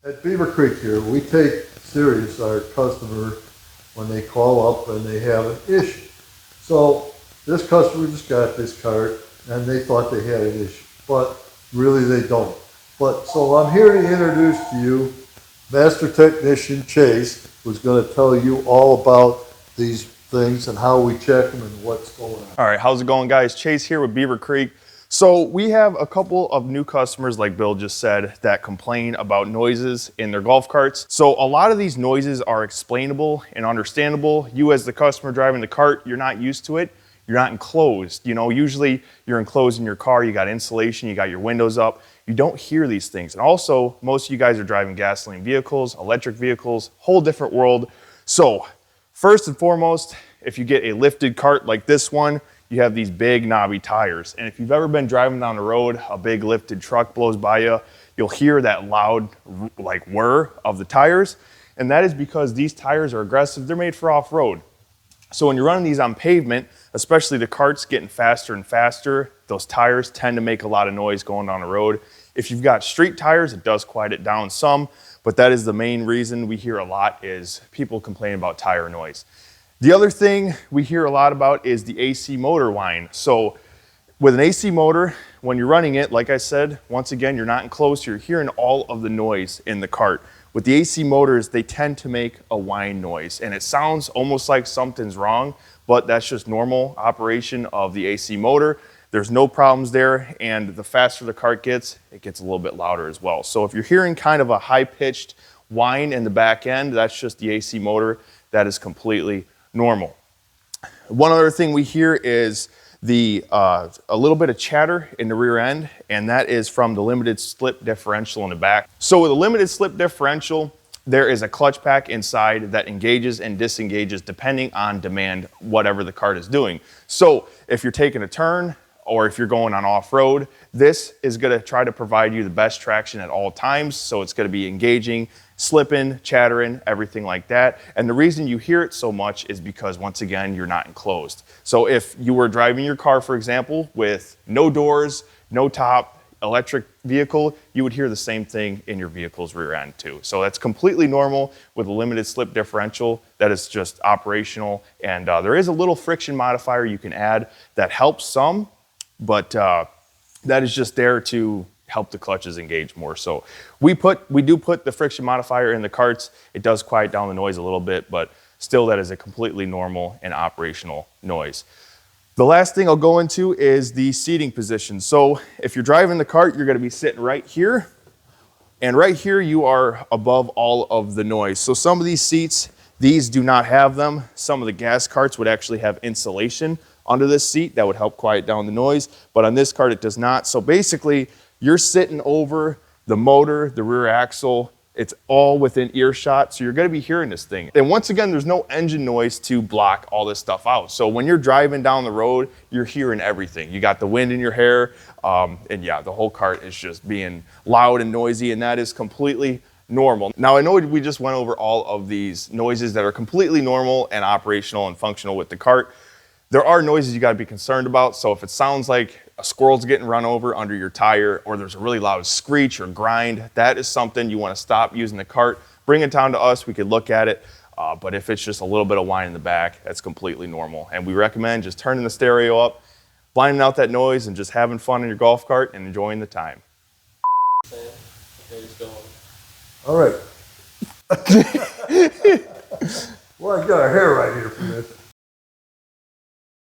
At Beaver Creek here, we take serious our customer when they call up and they have an issue. So this customer just got this cart and they thought they had an issue, but really they don't. But so I'm here to introduce to you Master Technician Chase, who's going to tell you all about these things and how we check them and what's going on. All right, how's it going, guys? Chase here with Beaver Creek. So we have a couple of new customers, like Bill just said, that complain about noises in their golf carts. So a lot of these noises are explainable and understandable. You as the customer driving the cart, you're not used to it. You're not enclosed. You know, usually you're enclosed in your car, you got insulation, you got your windows up. You don't hear these things. And also, most of you guys are driving gasoline vehicles, electric vehicles, whole different world. So first and foremost, if you get a lifted cart like this one, you have these big knobby tires. And if you've ever been driving down the road, a big lifted truck blows by you, you'll hear that loud like whir of the tires. And that is because these tires are aggressive. They're made for off-road. So when you're running these on pavement, especially the carts getting faster and faster, those tires tend to make a lot of noise going down the road. If you've got street tires, it does quiet it down some, but that is the main reason we hear a lot is people complain about tire noise. The other thing we hear a lot about is the AC motor whine. So with an AC motor, when you're running it, like I said, once again, you're not enclosed, you're hearing all of the noise in the cart. With the AC motors, they tend to make a whine noise, and it sounds almost like something's wrong, but that's just normal operation of the AC motor. There's no problems there, and the faster the cart gets, it gets a little bit louder as well. So if you're hearing kind of a high-pitched whine in the back end, that's just the AC motor. That is completely normal. One other thing we hear is a little bit of chatter in the rear end, and that is from the limited slip differential in the back. So with a limited slip differential, there is a clutch pack inside that engages and disengages depending on demand, whatever the cart is doing. So if you're taking a turn or if you're going on off-road, this is going to try to provide you the best traction at all times. So it's going to be engaging, slipping, chattering, everything like that. And the reason you hear it so much is because, once again, you're not enclosed. So if you were driving your car, for example, with no doors, no top, electric vehicle, you would hear the same thing in your vehicle's rear end too. So that's completely normal with a limited slip differential. That is just operational. And there is a little friction modifier you can add that helps some, but that is just there to help the clutches engage more. So we do put the friction modifier in the carts. It does quiet down the noise a little bit, but still that is a completely normal and operational noise. The last thing I'll go into is the seating position. So if you're driving the cart, you're gonna be sitting right here, and right here you are above all of the noise. So some of these seats, these do not have them. Some of the gas carts would actually have insulation under this seat that would help quiet down the noise, but on this cart it does not. So basically, you're sitting over the motor, the rear axle, it's all within earshot, so you're gonna be hearing this thing. And once again, there's no engine noise to block all this stuff out. So when you're driving down the road, you're hearing everything. You got the wind in your hair, and yeah, the whole cart is just being loud and noisy, and that is completely normal. Now, I know we just went over all of these noises that are completely normal and operational and functional with the cart. There are noises you gotta be concerned about. So if it sounds like a squirrel's getting run over under your tire, or there's a really loud screech or grind, that is something you wanna stop using the cart. Bring it down to us, we could look at it. But if it's just a little bit of whine in the back, that's completely normal. And we recommend just turning the stereo up, blinding out that noise, and just having fun in your golf cart and enjoying the time. All right. Well, I got a hair right here for this.